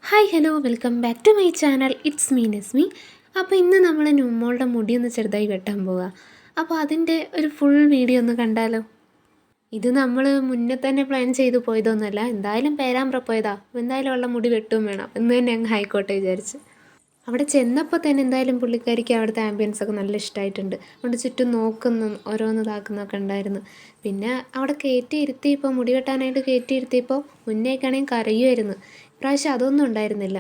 Hi hello welcome back to my channel. It's me Nesmi. അപ്പോൾ ഇന്ന് നമ്മൾ നുമ്മോളുടെ മുടി ഒന്ന് ചെറുതായി വെട്ടാൻ പോവുക. അപ്പോൾ അതിൻ്റെ ഒരു ഫുൾ വീഡിയോ ഒന്ന് കണ്ടാലോ. ഇത് നമ്മൾ മുന്നേ തന്നെ പ്ലാൻ ചെയ്ത് പോയതൊന്നുമല്ല, എന്തായാലും പേരാമ്പ്ര പോയതാ. എന്തായാലും ഉള്ള മുടി വെട്ടും വേണം എന്ന് തന്നെ അങ്ങ് ആയിക്കോട്ടെ വിചാരിച്ച്. അവിടെ ചെന്നപ്പോൾ തന്നെ എന്തായാലും പുള്ളിക്കാരിക്ക് അവിടുത്തെ ആംബിയൻസ് ഒക്കെ നല്ല ഇഷ്ടമായിട്ടുണ്ട്. അതുകൊണ്ട് ചുറ്റും നോക്കുന്നു, ഓരോന്ന് ഇതാക്കുന്നൊക്കെ ഉണ്ടായിരുന്നു. പിന്നെ അവിടെ കയറ്റി ഇരുത്തിയപ്പോൾ, മുടി വെട്ടാനായിട്ട് കയറ്റി ഇരുത്തിയപ്പോൾ മുന്നേക്കാണെങ്കിൽ കരയുമായിരുന്നു. ഇപ്രാവശ്യം അതൊന്നും ഉണ്ടായിരുന്നില്ല.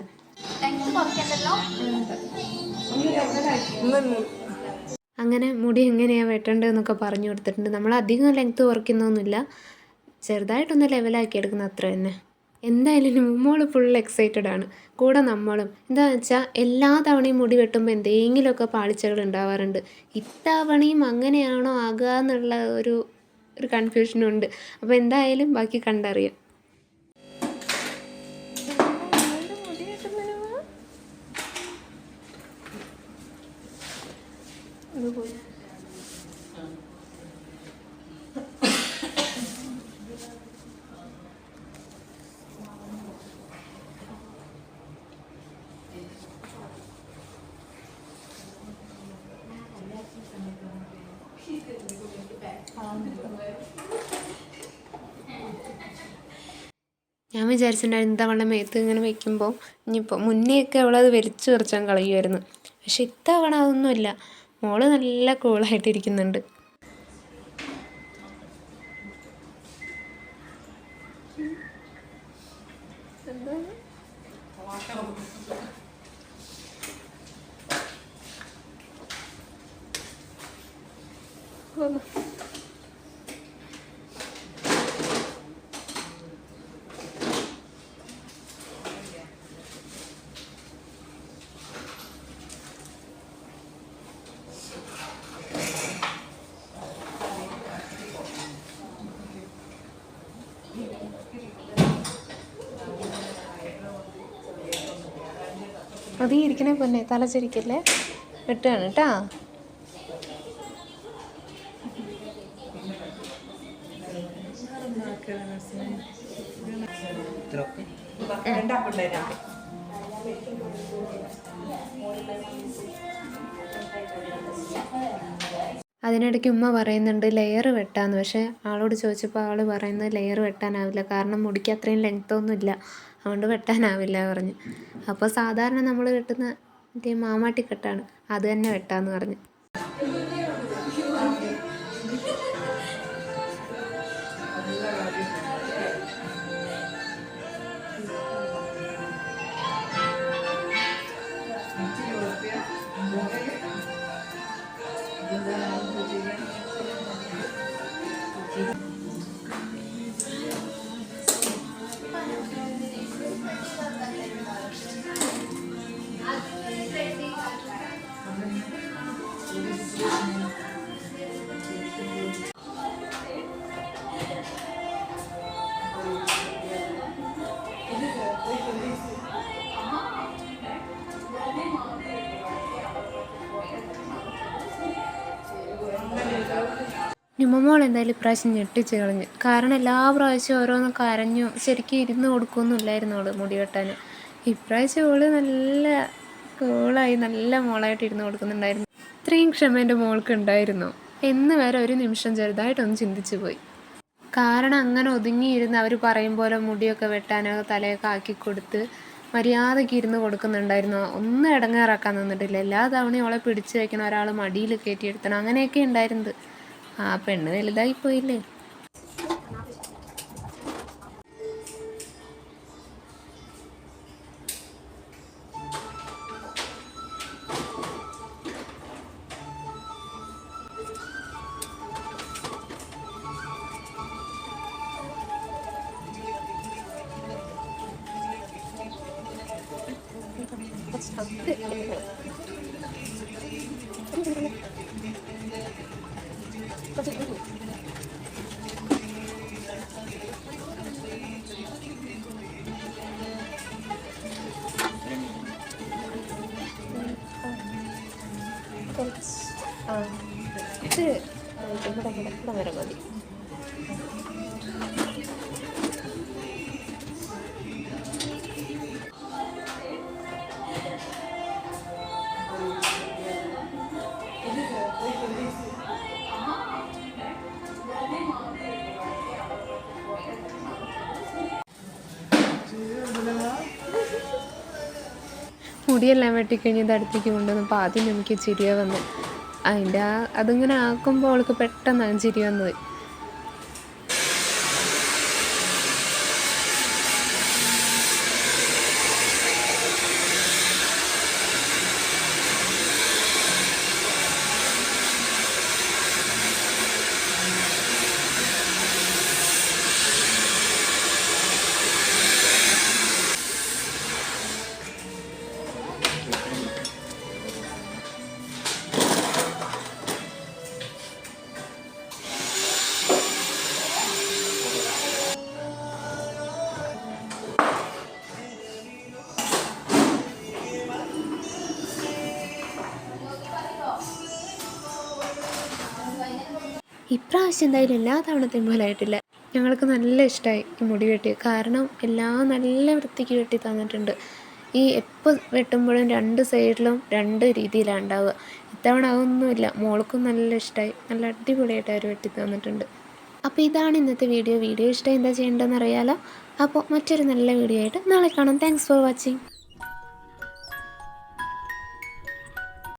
അങ്ങനെ മുടി എങ്ങനെയാണ് വെട്ടേണ്ടതെന്നൊക്കെ പറഞ്ഞു കൊടുത്തിട്ടുണ്ട്. നമ്മൾ അധികം ലെങ്ത്ത് കുറയ്ക്കുന്നൊന്നുമില്ല, ചെറുതായിട്ടൊന്ന് ലെവലാക്കി എടുക്കുന്ന അത്ര തന്നെ. എന്തായാലും നുമ്മോൾ ഫുൾ എക്സൈറ്റഡ് ആണ്, കൂടെ നമ്മളും. എന്താണെന്ന് വെച്ചാൽ എല്ലാ തവണയും മുടി വെട്ടുമ്പോൾ എന്തെങ്കിലുമൊക്കെ പാളിച്ചകൾ ഉണ്ടാവാറുണ്ട്. ഇത്തവണയും അങ്ങനെയാണോ ആകുക എന്നുള്ള ഒരു കൺഫ്യൂഷനും ഉണ്ട്. അപ്പോൾ എന്തായാലും ബാക്കി കണ്ടറിയാം. ഞാൻ വിചാരിച്ചിട്ടുണ്ടായിരുന്നു ഇത്തവണ മേത്ത് ഇങ്ങനെ വയ്ക്കുമ്പോൾ ഇനിയിപ്പോൾ മുന്നെയൊക്കെ അവളത് വലിച്ചു തെറിച്ചാൽ കളയുമായിരുന്നു. പക്ഷെ ഇത്തവണ അതൊന്നുമില്ല, മോള് നല്ല കൂളായിട്ടിരിക്കുന്നുണ്ട്. അതീ ഇരിക്കണേ പൊന്നെ, തലചരിക്കല്ലേ, വെട്ടുകയാണ് കേട്ടാ. അതിനിടയ്ക്ക് ഉമ്മ പറയുന്നുണ്ട് ലെയർ വെട്ടാന്ന്. പക്ഷേ ആളോട് ചോദിച്ചപ്പോൾ ആൾ പറയുന്നത് ലെയർ വെട്ടാനാവില്ല, കാരണം മുടിക്ക് അത്രയും ലെങ്ത്തൊന്നും ഇല്ല, അതുകൊണ്ട് വെട്ടാനാവില്ല പറഞ്ഞു. അപ്പോൾ സാധാരണ നമ്മൾ കെട്ടുന്ന മറ്റേ മാമാട്ടി കെട്ടാണ്, അത് തന്നെ വെട്ടാന്ന് പറഞ്ഞു. നുമ്മോൾ എന്തായാലും ഇപ്രാവശ്യം ഞെട്ടിച്ച് കളഞ്ഞു. കാരണം എല്ലാ പ്രാവശ്യവും ഓരോന്ന് കരഞ്ഞു, ശരിക്കും ഇരുന്ന് കൊടുക്കുകയൊന്നുമില്ലായിരുന്നു അവൾ മുടി വെട്ടാൻ. ഇപ്രാവശ്യം അവൾ നല്ല കൂളായി, നല്ല മോളായിട്ട് ഇരുന്ന് കൊടുക്കുന്നുണ്ടായിരുന്നു. ഇത്രയും ക്ഷമ എൻ്റെ മോൾക്ക് ഉണ്ടായിരുന്നു എന്ന് വരെ ഒരു നിമിഷം ചെറുതായിട്ടൊന്ന് ചിന്തിച്ചു പോയി. കാരണം അങ്ങനെ ഒതുങ്ങിയിരുന്ന് അവർ പറയും പോലെ മുടിയൊക്കെ വെട്ടാനോ തലയൊക്കെ ആക്കി കൊടുത്ത് മര്യാദയ്ക്ക് ഇരുന്ന് കൊടുക്കുന്നുണ്ടായിരുന്നു. ഒന്നും ഇടങ്ങേറാക്കാൻ നിന്നിട്ടില്ല. എല്ലാ തവണയും അവളെ പിടിച്ച് വയ്ക്കണം, ഒരാൾ മടിയിൽ കയറ്റിയെടുത്തണം, അങ്ങനെയൊക്കെ ഉണ്ടായിരുന്നത്. ആ പെണ്ണ് വലുതായി പോയില്ലേ. ഇത് ഇവിടെ വരെ മതി. മുടിയെല്ലാം വെട്ടിക്കഴിഞ്ഞ് ഇത് അടുത്തേക്ക് കൊണ്ടുവന്നപ്പോൾ ആദ്യം നമുക്ക് ചിരിയ വന്ന് അതിങ്ങനെ ആക്കുമ്പോൾ അവൾക്ക് പെട്ടെന്നാണ് ചിരി വന്നത്. ഇപ്രാവശ്യം എന്തായാലും എല്ലാ തവണത്തെയും പോലെ ആയിട്ടില്ല. ഞങ്ങൾക്ക് നല്ല ഇഷ്ടമായി ഈ മുടി വെട്ടി. കാരണം എല്ലാം നല്ല വൃത്തിക്ക് വെട്ടി തന്നിട്ടുണ്ട്. ഈ എപ്പോൾ വെട്ടുമ്പോഴും 2 സൈഡിലും 2 രീതിയിലാണ് ഉണ്ടാവുക. ഇത്തവണ അതൊന്നുമില്ല. മോൾക്കും നല്ല ഇഷ്ടമായി. നല്ല അടിപൊളിയായിട്ട് അവർ വെട്ടി തന്നിട്ടുണ്ട്. അപ്പോൾ ഇതാണ് ഇന്നത്തെ വീഡിയോ. ഇഷ്ടമായി എന്താ ചെയ്യേണ്ടതെന്ന് അറിയാലോ. അപ്പോൾ മറ്റൊരു നല്ല വീഡിയോ ആയിട്ട് നാളെ കാണാം. Thanks for watching.